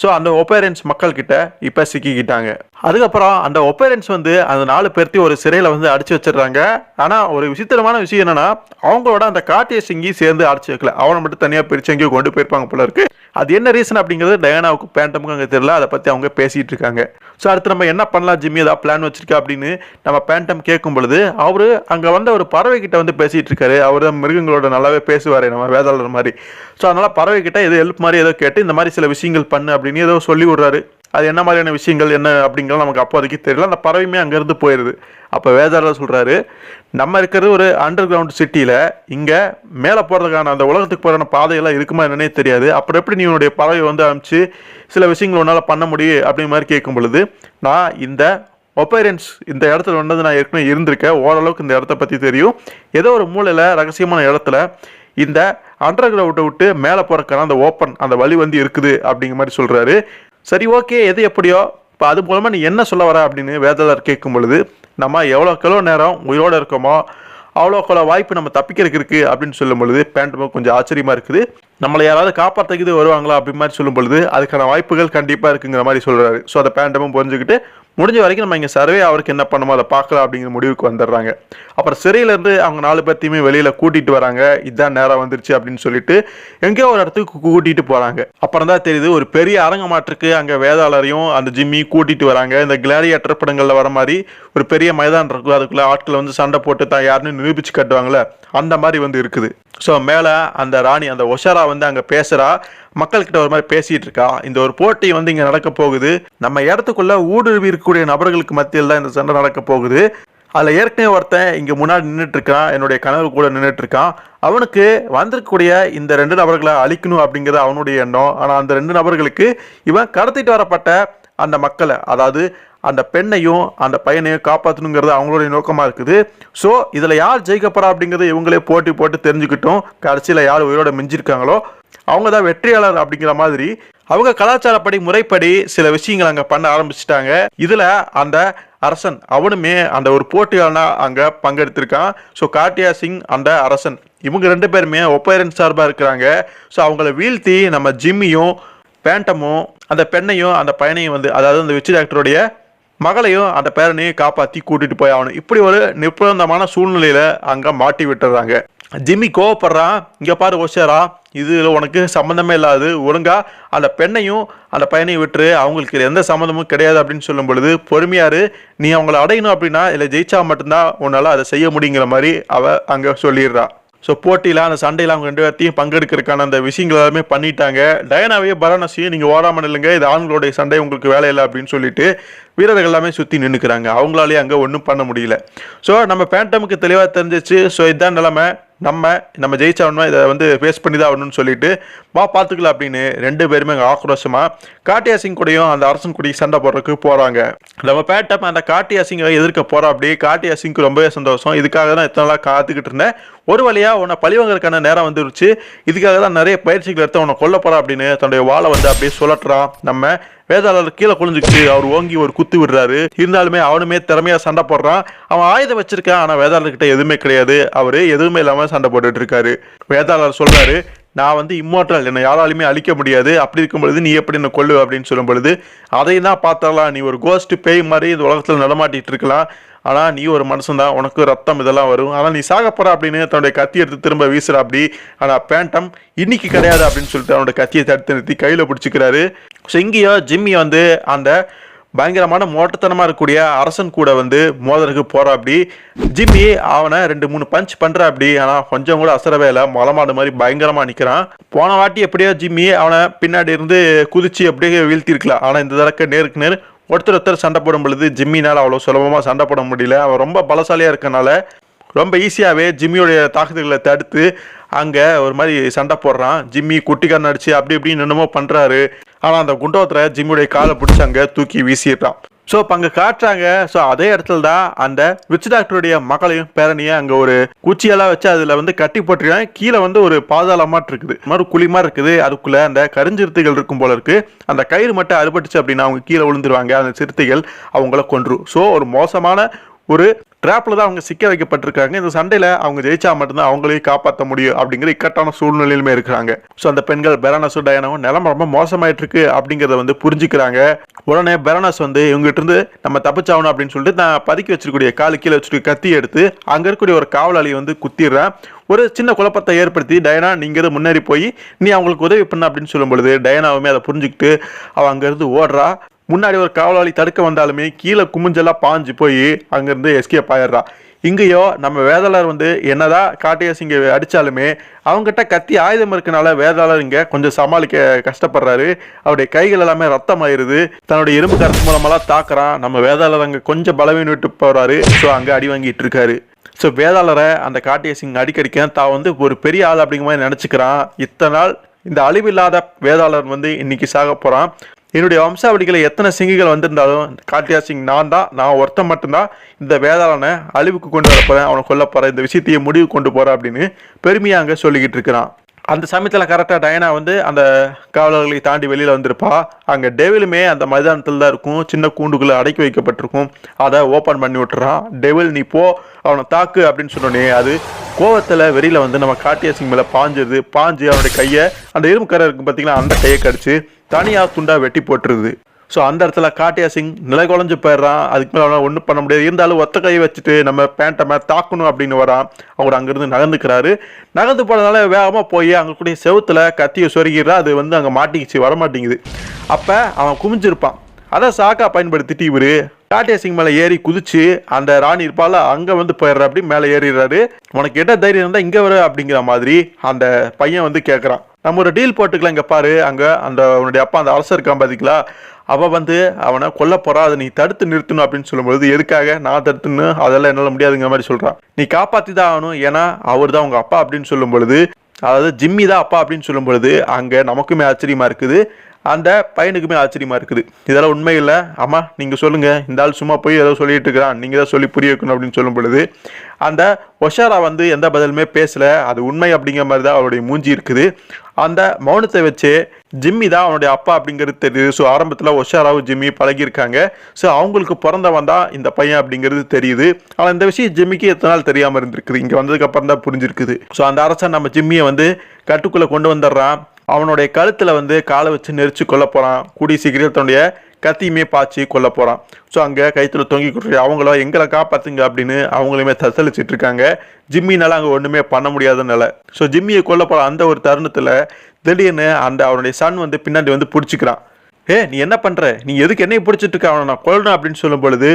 ஸோ அந்த ஒப்பேரன்ஸ் மக்கள்கிட்ட இப்போ சிக்கிக்கிட்டாங்க. அதுக்கப்புறம் அந்த ஒப்பேரன்ஸ் வந்து அந்த 4 பேர்த்தையும் ஒரு சிறையில் வந்து அடைச்சி வச்சிடுறாங்க. ஆனால் ஒரு விசித்திரமான விஷயம் என்னன்னா, அவங்களோட அந்த காட்டியா சிங்கையும் சேர்ந்து அடைச்சி வைக்கல, அவனை மட்டும் தனியாக பிரித்து எங்கேயோ கொண்டு போயிருப்பாங்க போல இருக்கு. அது என்ன ரீசன் அப்படிங்கிறது டயானாவுக்கு பேண்டமுக்கு அங்கே தெரியல, அதை பற்றி அவங்க பேசிகிட்டு இருக்காங்க. ஸோ அடுத்து நம்ம என்ன பண்ணலாம், ஜிம்மி ஏதாவது பிளான் வச்சிருக்கா அப்படின்னு நம்ம பேண்டம் கேட்கும் பொழுது அவர் அங்கே வந்த ஒரு பறவை கிட்ட வந்து பேசிகிட்டு இருக்காரு. அவர் மிருகங்களோட நல்லாவே பேசுவார், நம்ம வேதாளர் மாதிரி. ஸோ அதனால் பறவை கிட்ட ஏதோ ஹெல்ப் மாதிரி ஏதோ கேட்டு இந்த மாதிரி சில விஷயங்கள் பண்ணு அப்படின்னு ஏதோ சொல்லி விடுறாரு. அது என்ன மாதிரியான விஷயங்கள் என்ன அப்படிங்கிறது நமக்கு அப்போதைக்கு தெரியல. அந்த பறவையுமே அங்கேருந்து போயிடுது. அப்போ வேதாளர் சொல்கிறாரு, நம்ம இருக்கிறது ஒரு அண்டர் கிரவுண்ட் சிட்டியில், இங்கே மேலே போகிறதுக்கான அந்த உலகத்துக்கு போகிற பாதையெல்லாம் இருக்குமா என்னன்னே தெரியாது, அப்புறம் எப்படி நீ உன்னுடைய பறவை வந்து அனுப்பிச்சு சில விஷயங்கள் உன்னால் பண்ண முடியும் அப்படிங்கிற மாதிரி கேட்கும் பொழுது, நான் இந்த ஒப்பேரன்ஸ் இந்த இடத்துல வந்தது நான் ஏற்கனவே இருந்திருக்கேன், ஓரளவுக்கு இந்த இடத்த பற்றி தெரியும், ஏதோ ஒரு மூலையில் ரகசியமான இடத்துல இந்த அண்டர் கிரவுண்டை விட்டு மேலே போகிறக்கான அந்த ஓப்பன் அந்த வழி வந்து இருக்குது அப்படிங்கிற மாதிரி சொல்கிறாரு. சரி ஓகே, எது எப்படியோ இப்போ அது மூலமாக நீ என்ன சொல்ல வர அப்படின்னு வேதாளர் கேட்கும் பொழுது, நம்ம எவ்வளோ நேரம் உயிரோடு இருக்கோமோ அவ்வளோக்கெவ்வளோ வாய்ப்பு நம்ம தப்பிக்கிறதுக்கு இருக்குது அப்படின்னு சொல்லும் பொழுது பேண்டமும் கொஞ்சம் ஆச்சரியமாக இருக்குது. நம்மளை யாராவது காப்பாற்றுறது வருவாங்களா அப்படி மாதிரி சொல்லும் பொழுது அதுக்கான வாய்ப்புகள் கண்டிப்பாக இருக்குங்கிற மாதிரி சொல்கிறாரு. ஸோ அதை பேண்டமும் புரிஞ்சுக்கிட்டு முடிஞ்ச வரைக்கும் நம்ம இங்கே சர்வே அவருக்கு என்ன பண்ணுமோ அதை பார்க்கலாம் அப்படிங்கிற முடிவுக்கு வந்துடுறாங்க. அப்புறம் சிறையிலேருந்து அவங்க 4 பேர்த்தையுமே வெளியில் கூட்டிகிட்டு வராங்க. இதுதான் நேரம் வந்துருச்சு அப்படின்னு சொல்லிட்டு எங்கேயோ ஒரு இடத்துக்கு கூட்டிகிட்டு போகிறாங்க. அப்புறம் தான் தெரியுது ஒரு பெரிய அரங்கமாற்றுக்கு அங்கே வேதாளரையும் அந்த ஜிம்மி கூட்டிகிட்டு வராங்க. இந்த கிளாடியேட்டர் படங்களில் வர மாதிரி ஒரு பெரிய மைதானம் இருக்கும், அதுக்குள்ளே ஆட்களை வந்து சண்டை போட்டு தான் யாருன்னு நிரூபிச்சு கட்டுவாங்களே அந்த மாதிரி வந்து இருக்குது. ஸோ மேலே அந்த ராணி அந்த ஒஷரா வந்து அங்கே பேசுகிறா, மக்கள்கிட்ட ஒரு மாதிரி பேசிகிட்டு இருக்கா. இந்த ஒரு போட்டி வந்து இங்கே நடக்க போகுது, நம்ம இடத்துக்குள்ளே ஊடுருவி இருக்கக்கூடிய நபர்களுக்கு மத்தியில் தான் இந்த சண்டை நடக்க போகுது. அதில் ஏற்கனவே ஒருத்தன் இங்கே முன்னாடி நின்றுட்டு இருக்கான், என்னுடைய கனவு கூட நின்றுட்டு இருக்கான். அவனுக்கு வந்திருக்கக்கூடிய இந்த 2 நபர்களை அழிக்கணும் அப்படிங்கிறது அவனுடைய எண்ணம். ஆனால் அந்த 2 நபர்களுக்கு இவன் கடத்திட்டு வரப்பட்ட அந்த மக்களை, அதாவது அந்த பெண்ணையும் அந்த பையனையும் காப்பாற்றணுங்கிறது அவங்களுடைய நோக்கமாக இருக்குது. ஸோ இதில் யார் ஜெயிக்கப்போறா அப்படிங்கிறது இவங்களே போட்டி போட்டு தெரிஞ்சுக்கிட்டோம். கடைசியில் யார் உயிரோட மிஞ்சிருக்காங்களோ அவங்க தான் வெற்றியாளர் அப்படிங்கிற மாதிரி அவங்க கலாச்சாரப்படி முறைப்படி சில விஷயங்கள் அங்கே பண்ண ஆரம்பிச்சிட்டாங்க. இதில் அந்த அரசன் அவனுமே அந்த ஒரு போட்டியாளனா அங்கே பங்கெடுத்திருக்கான். ஸோ காட்டியா சிங் அந்த அரசன் இவங்க 2 பேருமே ஒப்பைரன் சார்பாக இருக்கிறாங்க. ஸோ அவங்கள வீழ்த்தி நம்ம ஜிம்மியும் பேண்டமும் அந்த பெண்ணையும் அந்த பையனையும் வந்து, அதாவது அந்த விச் டாக்டருடைய மகளையும் அந்த பேரனையும் காப்பாற்றி கூட்டிட்டு போய் ஆகணும். இப்படி ஒரு நிர்பந்தமான சூழ்நிலையில அங்கே மாட்டி விட்டுறாங்க. ஜிம்மி கோவப்படுறான், இங்கே பாரு ஒஷரா, இதில் உனக்கு சம்மந்தமே இல்லாது, ஒழுங்கா அந்த பெண்ணையும் அந்த பையனையும் விட்டுரு, அவங்களுக்கு எந்த சம்மந்தமும் கிடையாது அப்படின்னு சொல்லும் பொழுது பொறுமையாரு, நீ அவங்கள அடையணும் அப்படின்னா இல்லை ஜெயிச்சா மட்டும்தான் உன்னால் அதை செய்ய முடியுங்கிற மாதிரி அவ அங்கே சொல்லிடுறா. ஸோ போட்டியில் அந்த சண்டையில் அவங்க 2 பேர்த்தையும் பங்கெடுக்கிறதுக்கான அந்த விஷயங்கள் எல்லாமே பண்ணிட்டாங்க. டயனாவையே பராணசியும் நீங்கள் ஓடாமல் இல்லைங்க, இது ஆண்களுடைய சண்டை, உங்களுக்கு வேலை இல்லை அப்படின்னு சொல்லிட்டு வீரர்கள் எல்லாமே சுற்றி நின்றுக்கிறாங்க. அவங்களாலேயே அங்கே ஒன்றும் பண்ண முடியல. ஸோ நம்ம பேண்டமுக்கு தெளிவாக தெரிஞ்சிச்சு. ஸோ இதுதான் நிலைமை, நம்ம ஜெயிச்சாகணுமா, இதை வந்து ஃபேஸ் பண்ணி தான் ஆகணும்னு சொல்லிட்டு வா பார்த்துக்கலாம் அப்படின்னு 2 பேருமே அங்கே ஆக்ரோஷமாக காட்டியா சிங் கூடயும் அந்த அரசன் கூடயும் சண்டை போடுறதுக்கு போகிறாங்க. நம்ம பேண்டம் அந்த காட்டியா சிங்கை எதிர்க்க போகிறோம். அப்படி காட்டியா சிங்க்கு ரொம்பவே சந்தோஷம். இதுக்காக தான் இத்தனை நாளாக காத்துக்கிட்டு இருந்தேன், ஒரு வழியாக உன்னை பழிவாங்கிறதுக்கான நேரம் வந்துருச்சு, இதுக்காக தான் நிறைய பயிற்சிகள் எடுத்து உன்னை கொல்ல போகிறா அப்படின்னு தன்னுடைய வாளை வந்து அப்படியே சுழட்டுறான். நம்ம வேதாளர் கீழே குளிஞ்சுக்கிட்டு அவர் ஓங்கி ஒரு குத்து விடுறாரு. இருந்தாலுமே அவனுமே திறமையாக சண்டை போடுறான். அவன் ஆயுதம் வச்சிருக்கான், ஆனால் வேதாளர்கிட்ட எதுவுமே கிடையாது. அவர் எதுவுமே இல்லாமல் சண்டை போட்டுட்டு இருக்காரு. வேதாளர் சொல்றாரு, நான் வந்து இம்மோர்டல், என்னை யாராலுமே அழிக்க முடியாது, அப்படி இருக்கும் பொழுது நீ எப்படி என்ன கொல்லுவ அப்படின்னு சொல்லும் பொழுது, அதையும் தான் பார்த்தாலாம், நீ ஒரு கோஸ்ட் பேய் மாதிரி இந்த உலகத்தில் நடமாட்டிட்டு இருக்கலாம், ஆனால் நீ ஒரு மனுஷன் தான், உனக்கு ரத்தம் இதெல்லாம் வரும், ஆனால் நீ சாகப்போற அப்படின்னு தன்னுடைய கத்தி எடுத்து திரும்ப வீசுறா. அப்படி ஆனால் பேண்டம் இன்னைக்கு கிடையாது அப்படின்னு சொல்லிட்டு அவனோட கத்தியை தடுத்து நிறுத்தி கையில் பிடிச்சிக்கிறாரு. ஸோ இங்கேயோ ஜிம்மி வந்து அந்த பயங்கரமான மோட்டத்தனமாக இருக்கக்கூடிய அரசன் கூட வந்து மோதலுக்கு போகிறா. அப்படி ஜிம்மி அவனை 2-3 பஞ்ச் பண்ணுறா. அப்படி ஆனால் கொஞ்சம் கூட அசரவே இல்லை, மொளமாடு மாதிரி பயங்கரமாக நிற்கிறான். போன வாட்டி எப்படியோ ஜிம்மி அவனை பின்னாடி இருந்து குதிச்சு அப்படியே வீழ்த்திருக்கலாம். ஆனால் இந்த தடவை நேருக்கு நேர் ஒருத்தர் சண்டை போடும் பொழுது ஜிம்மினால் அவ்வளோ சுலபமாக சண்டை போட முடியல. அவன் ரொம்ப பலசாலியாக இருக்கனால ரொம்ப ஈஸியாகவே ஜிம்மியோடைய தாக்குதல்களை தடுத்து அங்கே ஒரு மாதிரி சண்டை போடுறான். ஜிம்மி குட்டிக்காரன் அடிச்சு அப்படி இப்படின்னு என்னமோ பண்ணுறாரு. ஆனால் அந்த குண்டோத்தில் ஜிம்மியோடைய காலை பிடிச்சி அங்கே தூக்கி வீசிடுறான். ஸோ இப்போ அங்கே காட்டுறாங்க. ஸோ அதே இடத்துல தான் அந்த விச் டாக்டருடைய மகளையும் பேரனையும் அங்கே ஒரு குச்சியெல்லாம் வச்சு அதில் வந்து கட்டி போட்டிருக்காங்க. கீழே வந்து ஒரு பாதாளமாட்டு இருக்குது, மாதிரி குழி மாதிரி இருக்குது. அதுக்குள்ளே அந்த கருஞ்சிறுத்தைகள் இருக்கும் போல இருக்கு. அந்த கயிறு மட்டும் அறுபட்டுச்சு அப்படின்னா அவங்க கீழே விழுந்துருவாங்க, அந்த சிறுத்தைகள் அவங்கள கொன்றும். ஸோ ஒரு மோசமான ஒரு ட்ராப்பில் தான் அவங்க சிக்க வைக்கப்பட்டிருக்காங்க. இந்த சண்டையில் அவங்க ஜெயிச்சா மட்டும்தான் அவங்களையும் காப்பாற்ற முடியும் அப்படிங்கிற இக்கட்டான சூழ்நிலையிலுமே இருக்கிறாங்க. ஸோ அந்த பெண்கள் பெரானஸும் டயனாவும் நிலைமை ரொம்ப மோசமாயிட்டு இருக்கு அப்படிங்கிறத வந்து புரிஞ்சுக்கிறாங்க. உடனே பெரானஸ் வந்து இவங்ககிட்ட இருந்து நம்ம தப்பிச்சாகணும் அப்படின்னு சொல்லிட்டு நான் பதுக்கி வச்சிருக்கக்கூடிய காலு கீழே வச்சுட்டு கத்தி எடுத்து அங்கே இருக்கக்கூடிய ஒரு காவலாளியை வந்து குத்திடுறேன். ஒரு சின்ன குழப்பத்தை ஏற்படுத்தி, டயனா நீங்கள் முன்னேறி போய் நீ அவங்களுக்கு உதவி பண்ண அப்படின்னு சொல்லும் பொழுது டயனாவுமே அதை புரிஞ்சுக்கிட்டு அவள் அங்கேருந்து ஓடுறா. முன்னாடி ஒரு காவலாளி தடுக்க வந்தாலுமே கீழே குமிஞ்செல்லாம் பாஞ்சு போய் அங்கேருந்து எஸ்கேப் ஆயிடுறா. இங்கேயோ நம்ம வேதாளர் வந்து என்னதான் காட்டியா சிங்கை அடித்தாலுமே அவங்ககிட்ட கத்தி ஆயுதம் இருக்கனால வேதாளர் இங்கே கொஞ்சம் சமாளிக்க கஷ்டப்படுறாரு. அவருடைய கைகள் எல்லாமே ரத்தம் ஆயிடுது. தன்னுடைய இரும்பு கரத்து மூலமெல்லாம் தாக்குறான். நம்ம வேதாளர் அங்கே கொஞ்சம் பலவீனம் விட்டு போகிறாரு. ஸோ அங்கே அடி வாங்கிட்டு இருக்காரு. ஸோ வேதாளரை அந்த காட்டியா சிங் அடிக்கடிக்க தான் வந்து ஒரு பெரிய ஆள் அப்படிங்கிற மாதிரி நினச்சிக்கிறான். இத்தனை நாள் இந்த அழிவில்லாத வேதாளர் வந்து இன்னைக்கு சாக போகிறான். என்னுடைய வம்சாவளிகளை எத்தனை சிங்கிகள் வந்திருந்தாலும் காட்டியா சிங் நான் ஒருத்தன் மட்டும்தான் இந்த வேதாளனை அழிவுக்கு கொண்டு வரப்போறேன், அவனை கொல்ல போறேன், இந்த விஷயத்தையே முடிவு கொண்டு போறேன் அப்படின்னு பெருமையாக அங்கே சொல்லிக்கிட்டு இருக்கிறான். அந்த சமயத்தில் கரெக்டாக டயனா வந்து அந்த காவலர்களை தாண்டி வெளியில் வந்திருப்பா. அங்கே டெவிலுமே அந்த மைதானத்தில் தான் இருக்கும், சின்ன கூண்டுக்குள்ளே அடக்கி வைக்கப்பட்டிருக்கும். அதை ஓப்பன் பண்ணி விட்டுறான். டெவில் நீ போ, அவனை தாக்கு அப்படின்னு சொன்னோடனே அது கோவத்தில் வெளியில் வந்து நம்ம காட்டியா சிங் மேலே பாஞ்சு அவனுடைய கையை அந்த இரும்பு கரை இருக்கும் பார்த்தீங்களா, அந்த கையை கடிச்சு தனியாக துண்டாக வெட்டி போட்டுருது. ஸோ அந்த இடத்துல காட்டியா சிங் நிலை குலைஞ்சு போயிடுறான். அதுக்கு மேலே அவனால் ஒன்றும் பண்ண முடியாது. இருந்தாலும் ஒத்த கை வச்சுட்டு நம்ம பேண்டமை தாக்கணும் அப்படின்னு வரான். அவர் அங்கேருந்து நகர்ந்துக்கிறாரு. நகர்ந்து போனதுனால வேகமாக போய் அங்கே கூடிய செவுத்துல கத்தியை சொருகிறா. அது வந்து அங்கே மாட்டிக்கிச்சு, வரமாட்டேங்குது. அப்போ அவன் குமிஞ்சிருப்பான். அதை சாக்கா பயன்படுத்திட்டு இவர் காட்டியா சிங் மேலே ஏறி குதிச்சு அந்த ராணி இருப்பால அங்கே வந்து போயிடுற அப்படி மேலே ஏறிடுறாரு. உனக்கு என்ன தைரியம் இருந்தால் இங்கே வர அப்படிங்கிற மாதிரி அந்த பையன் வந்து கேட்குறான். நம்ம ஒரு டீல் போட்டுக்கலாம், இங்கே பாரு, அங்கே அந்த உன்னுடைய அப்பா அந்த அரசர் இருக்கான் பார்த்திங்களா, அவள் வந்து அவனை கொல்ல போறா, அதை நீ தடுத்து நிறுத்தணும் அப்படின்னு சொல்லும்போது, எதுக்காக நான் தடுத்துன்னு, அதெல்லாம் என்னால் முடியாதுங்கிற மாதிரி சொல்கிறான். நீ காப்பாற்றி தான் ஆகணும், ஏன்னா அவர் தான் உங்கள் அப்பா அப்படின்னு சொல்லும் பொழுது, அதாவது ஜிம்மி தான் அப்பா அப்படின்னு சொல்லும் பொழுது அங்கே நமக்குமே ஆச்சரியமாக இருக்குது, அந்த பையனுக்குமே ஆச்சரியமா இருக்குது. இதெல்லாம் உண்மை இல்லை, அம்மா நீங்கள் சொல்லுங்கள், இந்த ஆள் சும்மா போய் ஏதோ சொல்லிட்டு இருக்கிறான், நீங்கள் தான் சொல்லி புரிய வைக்கணும் அப்படின்னு சொல்லும் பொழுது அந்த ஒஷாரா வந்து எந்த பதிலுமே பேசலை. அது உண்மை அப்படிங்கிற மாதிரி தான் அவருடைய மூஞ்சி இருக்குது. அந்த மௌனத்தை வச்சு ஜிம்மி தான் அவனுடைய அப்பா அப்படிங்கிறது தெரியுது. ஸோ ஆரம்பத்தில் ஒஷாராவும் ஜிம்மி பழகியிருக்காங்க. ஸோ அவங்களுக்கு பிறந்தவன் தான் இந்த பையன் அப்படிங்கிறது தெரியுது. ஆனால் இந்த விஷயம் ஜிம்மிக்கு எத்தனை நாள் தெரியாமல் இருந்திருக்குது, இங்கே வந்ததுக்கப்புறம் தான் புரிஞ்சிருக்குது. ஸோ அந்த அரசன் நம்ம ஜிம்மியை வந்து கட்டுக்குள்ளே கொண்டு வந்துடுறான். அவனுடைய கழுத்தில் வந்து காலை வச்சு நெரிச்சு கொல்ல போகிறான். கூடிய சீக்கிரம் தன்னுடைய கத்தியுமே பாய்ச்சி கொல்ல போகிறான். ஸோ அங்கே கைத்தில் தொங்கி கொடுத்து அவங்கள எங்களை காப்பாற்றுங்க அப்படின்னு அவங்களுமே தத்தளிச்சிட்டு இருக்காங்க. ஜிம்மினால அங்கே ஒன்றுமே பண்ண முடியாதனால. ஸோ ஜிம்மியை கொல்ல போகிற அந்த ஒரு தருணத்தில் திடீர்னு அந்த அவனுடைய சன் வந்து பின்னாடி வந்து பிடிச்சிக்கிறான். நீ என்ன பண்ணுற, நீ எதுக்கு என்னையை பிடிச்சிட்டு இருக்க, அவனை நான் கொல்லணும் அப்படின்னு சொல்லும் பொழுது,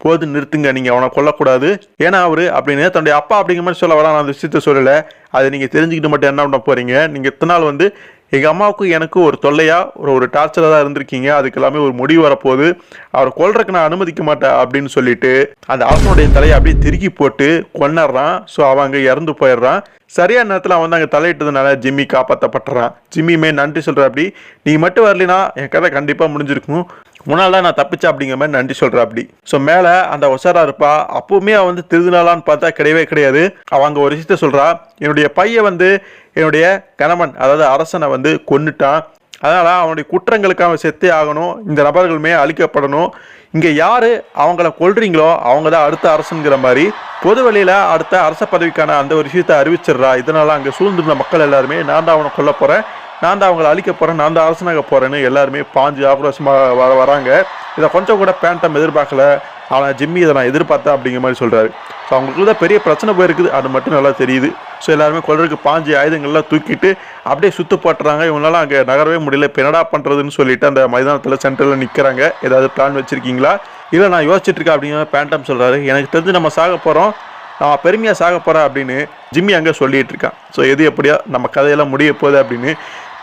போது நிறுத்துங்க, நீங்கள் அவனை கொல்லக்கூடாது, ஏன்னா அவர் அப்படின்னு தன்னுடைய அப்பா அப்படிங்கிற மாதிரி சொல்ல வர, நான் அந்த விஷயத்த சொல்லலை, அதை நீங்கள் தெரிஞ்சுக்கிட்டு மட்டும் என்ன பண்ண போகிறீங்க, நீங்கள் இத்தனை நாள் வந்து எங்கள் அம்மாவுக்கு எனக்கு ஒரு தொல்லையாக ஒரு டார்ச்சராக தான் இருந்திருக்கீங்க, அதுக்கு எல்லாமே ஒரு முடிவு வரப்போகுது, அவரை கொல்றதுக்கு நான் அனுமதிக்க மாட்டேன் அப்படின்னு சொல்லிட்டு அந்த அரசனுடைய தலையை அப்படியே திருக்கி போட்டு கொண்டுறான். ஸோ அவன் அங்கே இறந்து போயிடுறான். சரியான நேரத்தில் அவன் வந்து அங்கே தலையிட்டதுனால ஜிம்மி காப்பாற்றப்பட்டுறான். ஜிம்மியுமே நன்றி சொல்கிற, அப்படி நீ மட்டும் வரலினா என் கதை கண்டிப்பாக முடிஞ்சிருக்கும், முன்னால் தான் நான் தப்பிச்சேன் அப்படிங்கிற மாதிரி நன்றி சொல்கிறா அப்படி. ஸோ மேலே அந்த ஒசரா இருப்பா, அப்போவுமே அவன் வந்து திருதினாலான்னு பார்த்தா கிடையவே கிடையாது. அவன் அங்கே ஒரு விஷயத்த சொல்கிறா, என்னுடைய பையன் வந்து என்னுடைய கணவன் அதாவது அரசனை வந்து கொன்னுட்டான், அதனால் அவனுடைய குற்றங்களுக்கு அவன் செத்தே ஆகணும், இந்த நபர்களுமே அழிக்கப்படணும், இங்கே யார் அவங்கள கொல்றீங்களோ அவங்க தான் அடுத்த அரசனுங்கிற மாதிரி பொது வழியில் அடுத்த அரச பதவிக்கான அந்த ஒரு விஷயத்தை அறிவிச்சிடுறா. இதனால் அங்கே சூழ்ந்திருந்த மக்கள் எல்லாருமே நான் தான் அவனை கொல்ல போகிறேன், நான் தான் அவங்களை அழிக்க போகிறேன், நான் தான் அரசனாக போகிறேன்னு எல்லாருமே பாஞ்சு ஆக்ரோஷமாக வராங்க. இதை கொஞ்சம் கூட பேண்டம் எதிர்பார்க்கல, ஆனால் ஜிம்மி இதை நான் எதிர்பார்த்தேன் அப்படிங்கிற மாதிரி சொல்கிறாரு. ஸோ அவங்களுக்கு தான் பெரிய பிரச்சனை போயிருக்குது, அது மட்டும் நல்லா தெரியுது. ஸோ எல்லாருமே கொல்றதுக்கு பாஞ்சு ஆயுதங்கள்லாம் தூக்கிட்டு அப்படியே சுற்று போட்டுறாங்க. இவங்களாம் அங்கே நகரவே முடியல, இப்போ என்னடா பண்ணுறதுன்னு சொல்லிட்டு அந்த மைதானத்தில் சென்டரில் நிற்கிறாங்க. ஏதாவது பிளான் வச்சுருக்கீங்களா, இல்லை நான் யோசிச்சுட்டு இருக்கேன் அப்படிங்கிற பேண்டம் சொல்கிறாரு. எனக்கு தெரிஞ்சு நம்ம சாக போகிறோம், நான் பெருமையாக சாக போகிறேன் அப்படின்னு ஜிம்மி அங்கே சொல்லிகிட்டு இருக்கான். ஸோ எது எப்படியா நம்ம கதையெல்லாம் முடிய போகுது அப்படின்னு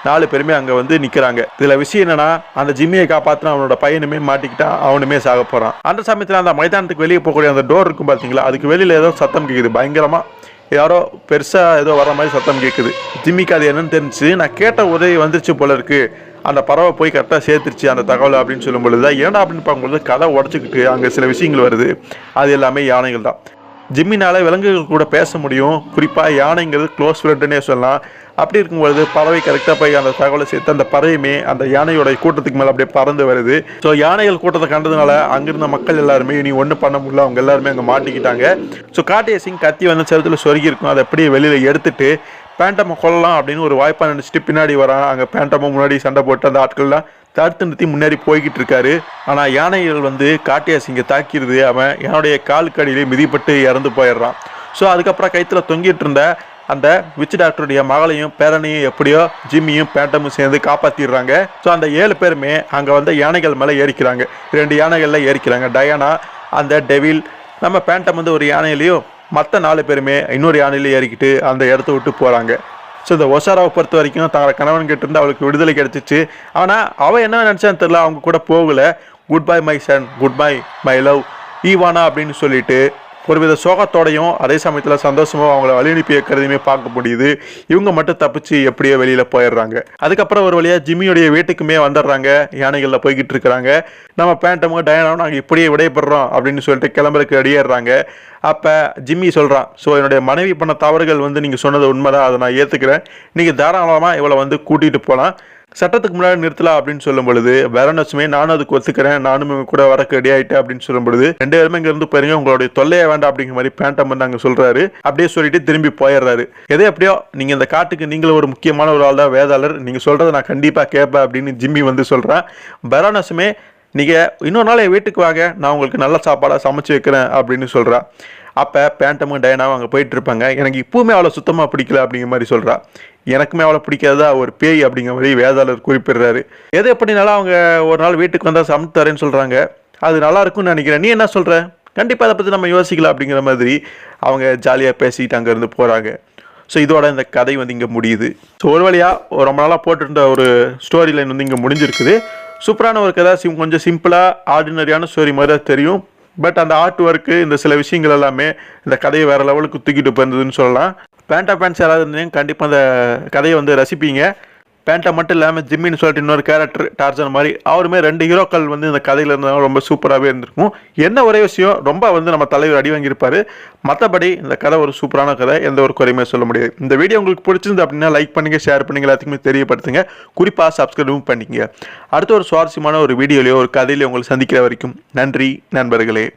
4 பேருமே அங்கே வந்து நிற்கிறாங்க. இதில் விஷயம் என்னன்னா, அந்த ஜிம்மியை காப்பாற்றின அவனோட பையனுமே மாட்டிக்கிட்டான், அவனுமே சாக போகிறான். அந்த சமயத்தில் அந்த மைதானத்துக்கு வெளியே போகக்கூடிய அந்த டோர் இருக்கும் பார்த்தீங்களா, அதுக்கு வெளியில் ஏதோ சத்தம் கேட்குது, பயங்கரமாக யாரோ பெருசாக ஏதோ வர மாதிரி சத்தம் கேட்குது. ஜிம்மிக்கு அது என்னன்னு தெரிஞ்சு, நான் கேட்ட உதவி வந்துருச்சு போல இருக்கு, அந்த பறவை போய் கரெக்டாக சேர்த்துருச்சு அந்த தகவல் அப்படின்னு சொல்லும் பொழுது தான் ஏன்னா அப்படின்னு பார்க்கும்போது கதை உடச்சிக்கிட்டு அங்கே சில விஷயங்கள் வருது. அது எல்லாமே யானைகள் தான். ஜிம்மினால விலங்குகள் கூட பேச முடியும், குறிப்பாக யானைங்கிறது க்ளோஸ் ஃப்ரெண்டுன்னே சொல்லலாம். அப்படி இருக்கும்பொழுது பறவை கரெக்டாக போய் அந்த தகவலை சேர்த்து அந்த பறவையுமே அந்த யானையோட கூட்டத்துக்கு மேலே அப்படியே பறந்து வருது. ஸோ யானைகள் கூட்டத்தை கண்டதுனால அங்கிருந்த மக்கள் எல்லாருமே இனி ஒன்றும் பண்ண முடியல, அவங்க எல்லாருமே அங்கே மாட்டிக்கிட்டாங்க. ஸோ காட்டியா சிங் கத்தி வந்து செவத்தில் சொருகி இருக்கும், அதை அப்படியே வெளியில் எடுத்துட்டு பேண்டமை கொல்லலாம் அப்படின்னு ஒரு வாய்ப்பாக நினச்சிட்டு பின்னாடி வரான். அங்கே பேண்டமை முன்னாடி சண்டை போட்டு அந்த ஆட்கள்லாம் தடுத்து நிறுத்தி முன்னேறி போய்கிட்டு இருக்காரு. ஆனால் யானைகள் வந்து காட்டியா சிங்கை தாக்கிடுது, அவன் என்னுடைய காலுக்கடியிலே மிதிப்பட்டு இறந்து போயிடுறான். ஸோ அதுக்கப்புறம் கைத்தில் தொங்கிட்டு இருந்த அந்த விச் டாக்டருடைய மகளையும் பேரனையும் எப்படியோ ஜிம்மியும் பேண்டமும் சேர்ந்து காப்பாற்றிடுறாங்க. ஸோ அந்த 7 பேருமே அங்கே வந்து யானைகள் மேலே ஏறிக்கிறாங்க. 2 யானைகளில் ஏறிக்கிறாங்க. டயானா, அந்த டெவில், நம்ம பேண்டம் வந்து ஒரு யானையிலையும், மற்ற 4 பேருமே இன்னொரு யானையிலையும் ஏறிக்கிட்டு அந்த இடத்த விட்டு போகிறாங்க. ஸோ இந்த ஒசாராவை பொறுத்த வரைக்கும் தங்களை கணவன் கிட்ட இருந்து அவளுக்கு விடுதலை கிடைச்சிச்சு. ஆனால் அவள் என்ன நினச்சான்னு தெரியல, அவங்க கூட போகலை. Goodbye my son, goodbye my love ஈவானா அப்படின்னு சொல்லிட்டு ஒருவித சோகத்தோடையும் அதே சமயத்தில் சந்தோஷமாக அவங்கள வழி அனுப்பி வைக்கிறதையுமே பார்க்க முடியுது. இவங்க மட்டும் தப்பிச்சு எப்படியோ வெளியில் போயிடுறாங்க. அதுக்கப்புறம் ஒரு வழியாக ஜிம்மியோடைய வீட்டுக்குமே வந்துடுறாங்க. யானைகளில் போய்கிட்டு இருக்கிறாங்க. நம்ம பேண்டமும் டயானாவும் நாங்கள் இப்படியே விடைபெறோம் அப்படின்னு சொல்லிட்டு கிளம்புறதுக்கு ரெடியாடுறாங்க. அப்போ ஜிம்மி சொல்கிறான், ஸோ என்னுடைய மனைவி பண்ண தவறுகள் வந்து நீங்கள் சொன்னது உண்மைதான், அதை நான் ஏற்றுக்கிறேன், நீங்கள் தாராளமாக இவளை வந்து கூட்டிகிட்டு போகலாம், சட்டத்துக்கு முன்னாடி நிறுத்தலாம் அப்படின்னு சொல்லும் பொழுது வெரனஸுமே நானும் அதுக்கு ஒத்துக்கிறேன், நானும் கூட வரக்கு ரெடி ஆகிட்டேன் அப்படின்னு சொல்லும் பொழுது 2 பேருமே இங்கேருந்து போயிருங்க, உங்களுடைய தொல்லையே வேண்டாம் அப்படிங்கிற மாதிரி பேண்டம் வந்து அங்கே சொல்கிறாரு. அப்படியே சொல்லிட்டு திரும்பி போயிடுறாரு. எதே எப்படியோ நீங்கள் இந்த காட்டுக்கு நீங்களும் ஒரு முக்கியமான ஒரு ஆள் தான் வேதாளர், நீங்கள் சொல்கிறத நான் கண்டிப்பாக கேட்பேன் அப்படின்னு ஜிம்மி வந்து சொல்கிறேன். வெரனஸுமே நீங்கள் இன்னொரு நாள் என் வீட்டுக்கு வாங்க, நான் உங்களுக்கு நல்ல சாப்பாடாக சமைச்சு வைக்கிறேன் அப்படின்னு சொல்கிறா. அப்போ பேண்டமும் டயனாவும் அங்கே போயிட்டு இருப்பாங்க. எனக்கு இப்போவுமே அவ்வளோ சுத்தமாக பிடிக்கல அப்படிங்கிற மாதிரி சொல்கிறா. எனக்குமே அவ்வளோ பிடிக்காதா, ஒரு பேய் அப்படிங்கிற மாதிரி வேதாளர் குறிப்பிடுறாரு. எது எப்படினாலும் அவங்க ஒரு நாள் வீட்டுக்கு வந்தால் சமைத்து தரேன்னு சொல்கிறாங்க. அது நல்லா இருக்கும்னு நினைக்கிறேன். நீ என்ன சொல்கிற? கண்டிப்பாக அதை பற்றி நம்ம யோசிக்கலாம் அப்படிங்கிற மாதிரி அவங்க ஜாலியாக பேசிக்கிட்டு அங்கேருந்து போகிறாங்க. ஸோ இதோட இந்த கதை வந்து இங்கே முடியுது. ஸோ ஒரு வழியாக ரொம்ப நாளாக போட்டுருந்த ஒரு ஸ்டோரி லைன் வந்து இங்கே முடிஞ்சிருக்குது. சூப்பரான ஒரு கதை, கொஞ்சம் சிம்பிளாக ஆர்டினரியான ஸ்டோரி மாதிரி தான் தெரியும். பட் அந்த ஆர்ட் ஒர்க்கு, இந்த சில விஷயங்கள் எல்லாமே இந்த கதையை வேறு லெவலுக்கு தூக்கிட்டு போயிருந்ததுன்னு சொல்லலாம். பேண்டா ஃபேன்ஸ் யாராவது இருந்தீங்க கண்டிப்பாக அந்த கதையை வந்து ரசிப்பீங்க. பேண்டா மட்டும் இல்லாமல் ஜிம்மின்னு சொல்லிட்டு இன்னொரு கேரக்டர் டார்ஜன் மாதிரி அவருமே 2 ஹீரோக்கள் வந்து இந்த கதையில் இருந்தாலும் ரொம்ப சூப்பராகவே இருந்திருக்கும். என்ன ஒரே விஷயம், ரொம்ப வந்து நம்ம தலைவர் அடி வாங்கியிருப்பார். மற்றபடி இந்த கதை ஒரு சூப்பரான கதை, எந்த ஒரு குறையுமே சொல்ல முடியாது. இந்த வீடியோ உங்களுக்கு பிடிச்சிருந்து அப்படின்னா லைக் பண்ணுங்கள், ஷேர் பண்ணுங்கள், எல்லாத்துக்குமே தெரியப்படுத்துங்க. குறிப்பாக சப்ஸ்கிரைபும் பண்ணிக்கங்க. அடுத்த ஒரு சுவாரஸ்யமான ஒரு வீடியோலையோ ஒரு கதையிலையோ உங்களை சந்திக்கிற வரைக்கும் நன்றி நண்பர்களே.